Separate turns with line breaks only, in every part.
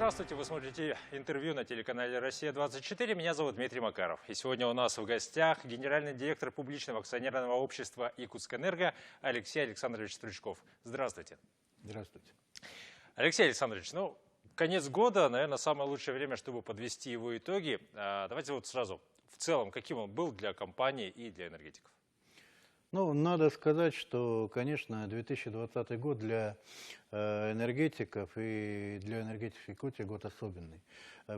Здравствуйте, вы смотрите интервью на телеканале «Россия-24». Меня зовут Дмитрий Макаров. И сегодня у нас в гостях генеральный директор публичного акционерного общества «Якутскэнерго» Алексей Александрович Стручков. Здравствуйте.
Здравствуйте.
Алексей Александрович, конец года, наверное, самое лучшее время, чтобы подвести его итоги. Давайте вот сразу, в целом, каким он был для компании и для энергетиков?
Надо сказать, что, конечно, 2020 год для энергетиков и для энергетиков Якутии год особенный.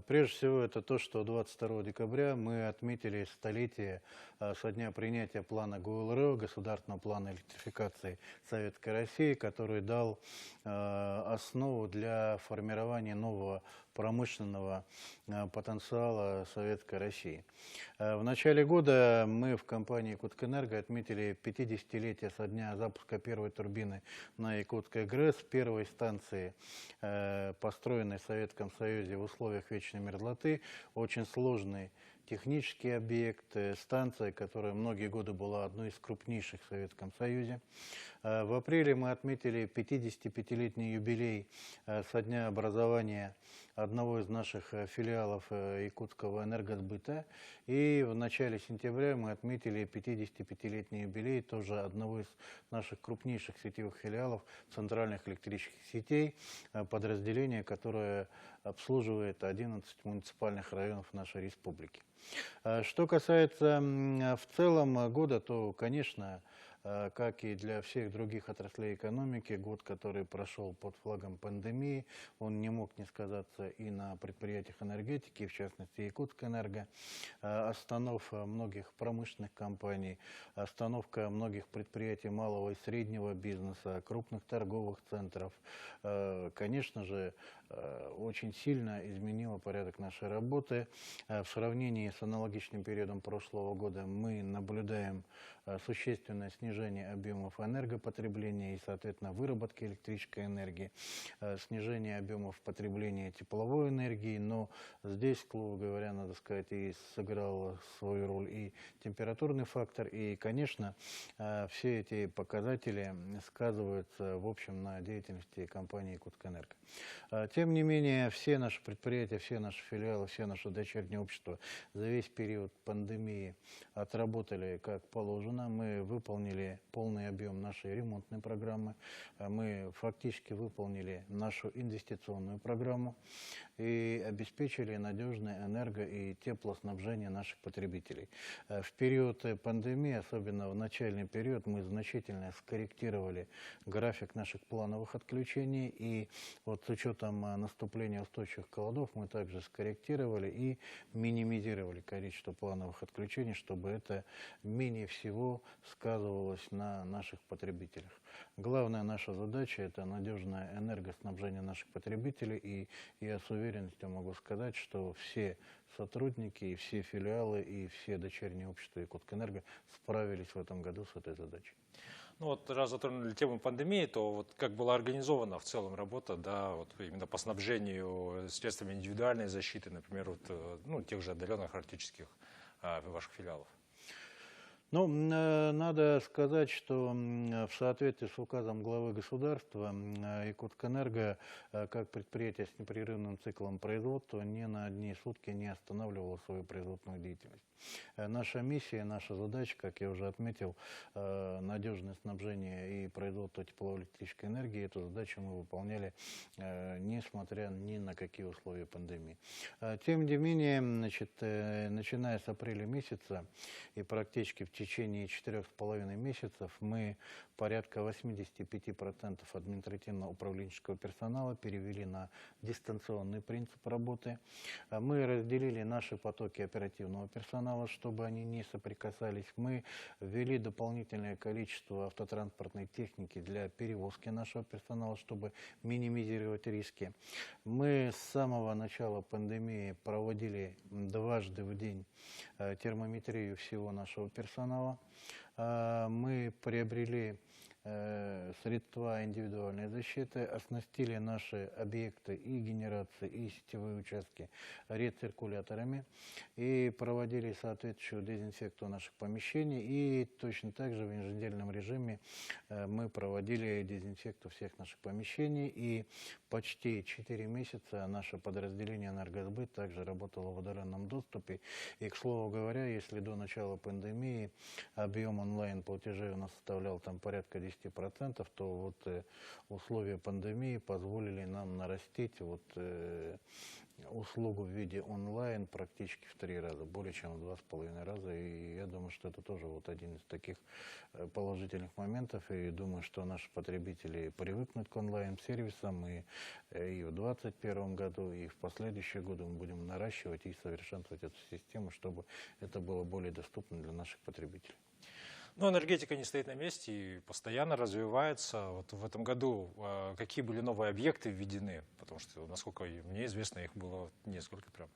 Прежде всего, это то, что 22 декабря мы отметили столетие со дня принятия плана ГУЛРО, Государственного плана электрификации Советской России, который дал основу для формирования нового промышленного потенциала Советской России. В начале года мы в компании «Якутскэнерго» отметили 50-летие со дня запуска первой турбины на Якутской ГРЭС, первой станции, построенной в Советском Союзе в условиях вечной мерзлоты. Очень сложный технический объект, станция, которая многие годы была одной из крупнейших в Советском Союзе. В апреле мы отметили 55-летний юбилей со дня образования одного из наших филиалов якутского энергосбыта. И в начале сентября мы отметили 55-летний юбилей тоже одного из наших крупнейших сетевых филиалов центральных электрических сетей, подразделения, которое обслуживает 11 муниципальных районов нашей республики. Что касается в целом года, то, конечно, как и для всех других отраслей экономики, год, который прошел под флагом пандемии, он не мог не сказаться и на предприятиях энергетики, в частности Якутскэнерго. Остановка многих промышленных компаний, остановка многих предприятий малого и среднего бизнеса, крупных торговых центров, конечно же, очень сильно изменила порядок нашей работы. В сравнении с аналогичным периодом прошлого года мы наблюдаем существенное снижение объемов энергопотребления и, соответственно, выработки электрической энергии, снижение объемов потребления тепловой энергии, но здесь, к слову говоря, надо сказать, и сыграл свою роль и температурный фактор, и, конечно, все эти показатели сказываются, в общем, на деятельности компании «Якутскэнерго». Тем не менее, все наши предприятия, все наши филиалы, все наши дочерние общества за весь период пандемии отработали как положено. Мы выполнили полный объем нашей ремонтной программы, мы фактически выполнили нашу инвестиционную программу и обеспечили надежное энерго- и теплоснабжение наших потребителей. В период пандемии, особенно в начальный период, мы значительно скорректировали график наших плановых отключений, и вот с учетом наступления устойчивых холодов мы также скорректировали и минимизировали количество плановых отключений, чтобы это менее всего сказывалось на наших потребителях. Главная наша задача – это надежное энергоснабжение наших потребителей, и я с уверенностью могу сказать, что все сотрудники, и все филиалы, и все дочерние общества Якутскэнерго справились в этом году с этой задачей.
Раз затронули тему пандемии, то вот как была организована в целом работа, да, вот именно по снабжению средствами индивидуальной защиты, например, тех же отдаленных арктических ваших филиалов?
Надо сказать, что в соответствии с указом главы государства Якутскэнерго, как предприятие с непрерывным циклом производства, ни на одни сутки не останавливало свою производственную деятельность. Наша миссия, наша задача, как я уже отметил, надежное снабжение и производство тепловой электрической энергии, эту задачу мы выполняли, несмотря ни на какие условия пандемии. Тем не менее, начиная с апреля месяца и практически в течение 4,5 месяцев мы порядка 85% административно-управленческого персонала перевели на дистанционный принцип работы. Мы разделили наши потоки оперативного персонала, чтобы они не соприкасались. Мы ввели дополнительное количество автотранспортной техники для перевозки нашего персонала, чтобы минимизировать риски. Мы с самого начала пандемии проводили дважды в день термометрию всего нашего персонала. Мы приобрели средства индивидуальной защиты, оснастили наши объекты и генерации, и сетевые участки рециркуляторами и проводили соответствующую дезинфекцию наших помещений. И точно так же в еженедельном режиме мы проводили дезинфекцию всех наших помещений. И почти 4 месяца наше подразделение «Энергосбыт» также работало в удаленном доступе. И, к слову говоря, если до начала пандемии объем онлайн-платежей у нас составлял там порядка 10%, то вот условия пандемии позволили нам нарастить услугу в виде онлайн практически в 3 раза, более чем в 2,5 раза. И я думаю, что это тоже вот один из таких положительных моментов. И думаю, что наши потребители привыкнут к онлайн-сервисам. И в 2021 году, и в последующие годы мы будем наращивать и совершенствовать эту систему, чтобы это было более доступно для наших потребителей.
Но энергетика не стоит на месте и постоянно развивается. Вот в этом году какие были новые объекты введены? Потому что, насколько мне известно, их было несколько прям.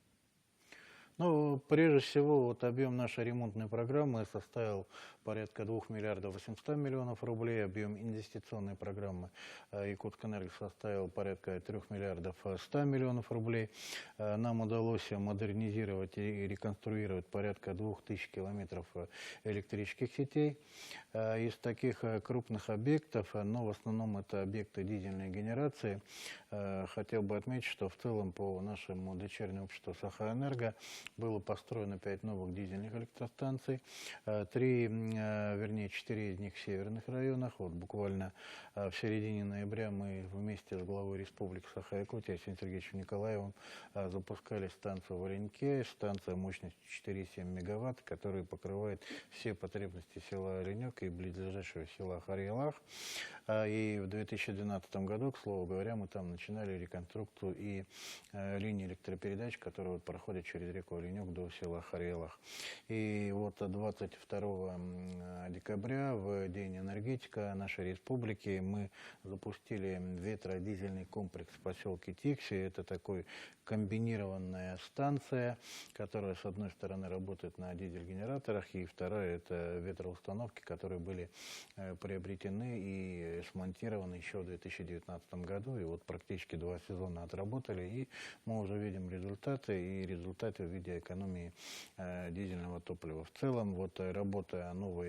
Ну, прежде всего, вот объем нашей ремонтной программы составил порядка 2 миллиардов 800 миллионов рублей. Объем инвестиционной программы Якутскэнерго составил порядка 3 миллиардов 100 миллионов рублей. Нам удалось модернизировать и реконструировать порядка 2000 километров электрических сетей. Из таких крупных объектов, но в основном это объекты дизельной генерации, хотел бы отметить, что в целом по нашему дочернему обществу «Сахаэнерго» было построено 5 новых дизельных электростанций, 4 из них в северных районах. Вот буквально в середине ноября мы вместе с главой Республики Саха-Якутия Арсением Сергеевичем Николаевым запускали станцию в Оленьке, станция мощностью 4,7 мегаватт, которая покрывает все потребности села Оленек и близлежащего села Харьялах. И в 2012 году, к слову говоря, мы там начинали реконструкцию и линии электропередач, которые вот проходят через реку Оленек до села Харьялах. И вот 22 декабря, в День энергетика нашей республики, мы запустили ветродизельный комплекс в поселке Тикси. Это такой комбинированная станция, которая с одной стороны работает на дизель-генераторах, и вторая это ветроустановки, которые были приобретены и смонтированы еще в 2019 году. И вот практически 2 сезона отработали, и мы уже видим результаты, и результаты в виде экономии дизельного топлива. В целом, вот работа нового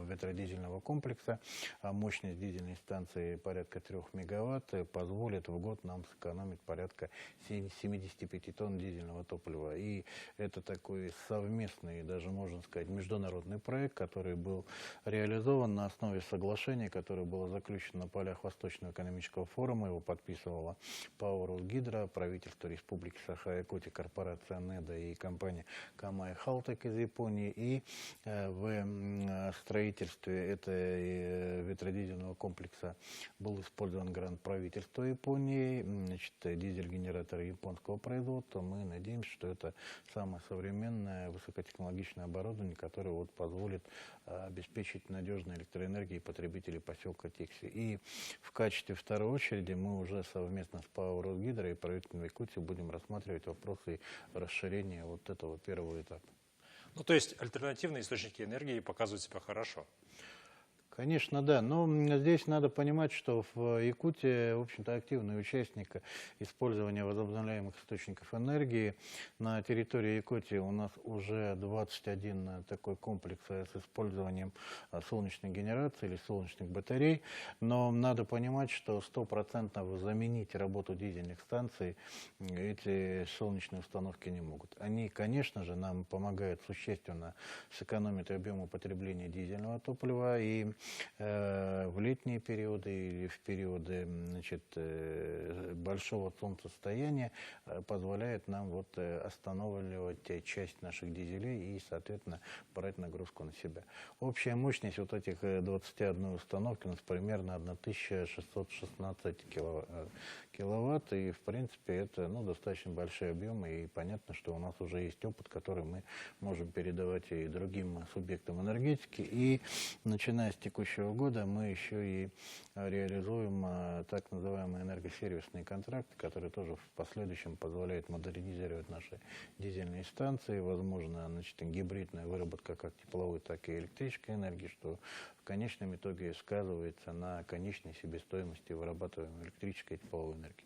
ветродизельного комплекса, мощность дизельной станции порядка 3 мегаватт, позволит в год нам сэкономить порядка 75 тонн дизельного топлива. И это такой совместный, даже можно сказать, международный проект, который был реализован на основе соглашения, которое было заключено на полях Восточного экономического форума. Его подписывала ПАО «Росгидро», правительство Республики Саха-Якутия, корпорация «Неда» и компания «Камай Халтек» из Японии. И в строительстве этого ветродизельного комплекса был использован грант правительства Японии, значит, дизель-генераторы японского производства. Мы надеемся, что это самое современное высокотехнологичное оборудование, которое вот позволит обеспечить надежной электроэнергией потребителей поселка Тикси. И в качестве второй очереди мы уже совместно с ПАО «Росгидро» и правительством Якутии будем рассматривать вопросы расширения вот этого первого этапа.
Ну, то есть альтернативные источники энергии показывают себя хорошо.
Конечно, да. Но здесь надо понимать, что в Якутии, в общем-то, активный участник использования возобновляемых источников энергии. На территории Якутии у нас уже 21 такой комплекс с использованием солнечной генерации или солнечных батарей. Но надо понимать, что 100% заменить работу дизельных станций эти солнечные установки не могут. Они, конечно же, нам помогают существенно сэкономить объем употребления дизельного топлива, и в летние периоды или в периоды, значит, большого солнцестояния позволяет нам вот останавливать часть наших дизелей и, соответственно, брать нагрузку на себя. Общая мощность вот этих 21 установки у нас примерно 1616 киловатт, и, в принципе, это достаточно большие объемы, и понятно, что у нас уже есть опыт, который мы можем передавать и другим субъектам энергетики, и начиная с текущего текущего года мы еще и реализуем так называемые энергосервисные контракты, которые тоже в последующем позволяют модернизировать наши дизельные станции, возможно, значит, гибридная выработка как тепловой, так и электрической энергии, что в конечном итоге сказывается на конечной себестоимости вырабатываемой электрической и тепловой энергии.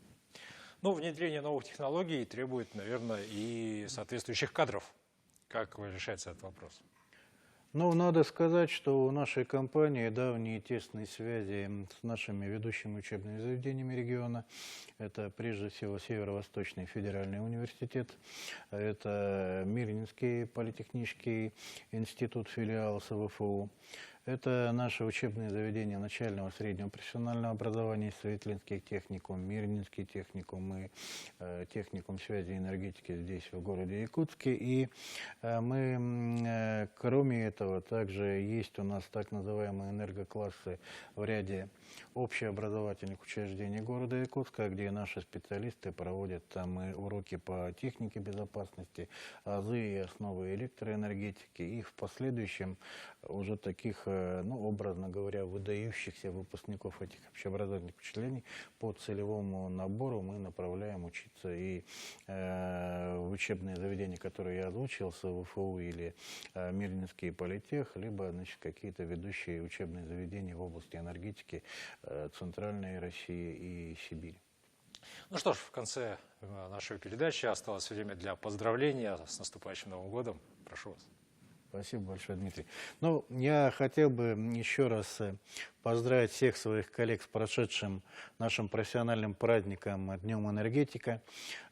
Ну, внедрение новых технологий требует, наверное, и соответствующих кадров. Как решается этот вопрос?
Ну, надо сказать, что у нашей компании давние тесные связи с нашими ведущими учебными заведениями региона. Это прежде всего Северо-Восточный федеральный университет, это Мирнинский политехнический институт, филиал СВФУ. Это наши учебные заведения начального и среднего профессионального образования, Светлинский техникум, Мирнинский техникум и техникум связи и энергетики здесь, в городе Якутске. И мы, кроме этого, также есть у нас так называемые энергоклассы в ряде общеобразовательных учреждений города Якутска, где наши специалисты проводят там и уроки по технике безопасности, азы и основы электроэнергетики. И в последующем уже таких, ну, образно говоря, выдающихся выпускников этих общеобразовательных учреждений по целевому набору мы направляем учиться и в учебные заведения, которые я озвучил, СВФУ или Мирнинский политех, либо, значит, какие-то ведущие учебные заведения в области энергетики Центральной России и Сибири.
Ну что ж, в конце нашей передачи осталось время для поздравления с наступающим Новым годом. Прошу вас.
Спасибо большое, Дмитрий. Ну, я хотел бы еще раз поздравить всех своих коллег с прошедшим нашим профессиональным праздником Днем энергетика.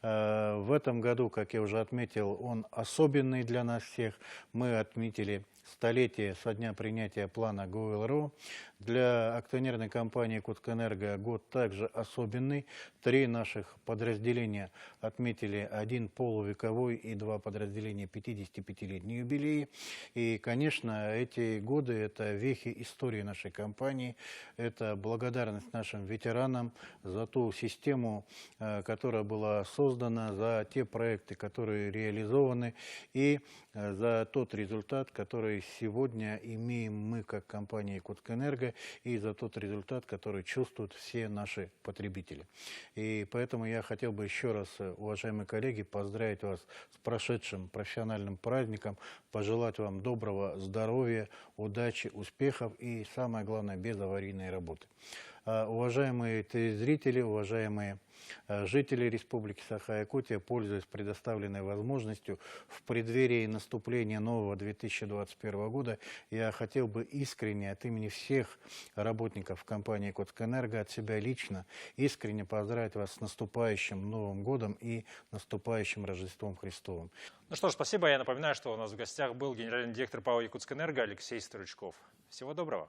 В этом году, как я уже отметил, он особенный для нас всех. Мы отметили столетие со дня принятия плана ГО-ЛРО. Для акционерной компании «Якутскэнерго» год также особенный. 3 наших подразделения отметили 1 полувековой и 2 подразделения 55-летний юбилей. И, конечно, эти годы – это вехи истории нашей компании. Это благодарность нашим ветеранам за ту систему, которая была создана, за те проекты, которые реализованы, и за тот результат, который сегодня имеем мы как компания «Якутскэнерго», и за тот результат, который чувствуют все наши потребители. И поэтому я хотел бы еще раз, уважаемые коллеги, поздравить вас с прошедшим профессиональным праздником, пожелать вам доброго здоровья, удачи, успехов и, самое главное, безаварийной работы. Уважаемые зрители, уважаемые жители Республики Саха-Якутия, пользуясь предоставленной возможностью в преддверии наступления нового 2021 года, я хотел бы искренне от имени всех работников компании «Якутскэнерго», от себя лично, искренне поздравить вас с наступающим Новым годом и наступающим Рождеством Христовым.
Ну что ж, спасибо. Я напоминаю, что у нас в гостях был генеральный директор ПАО «Якутскэнерго» Алексей Стручков. Всего доброго.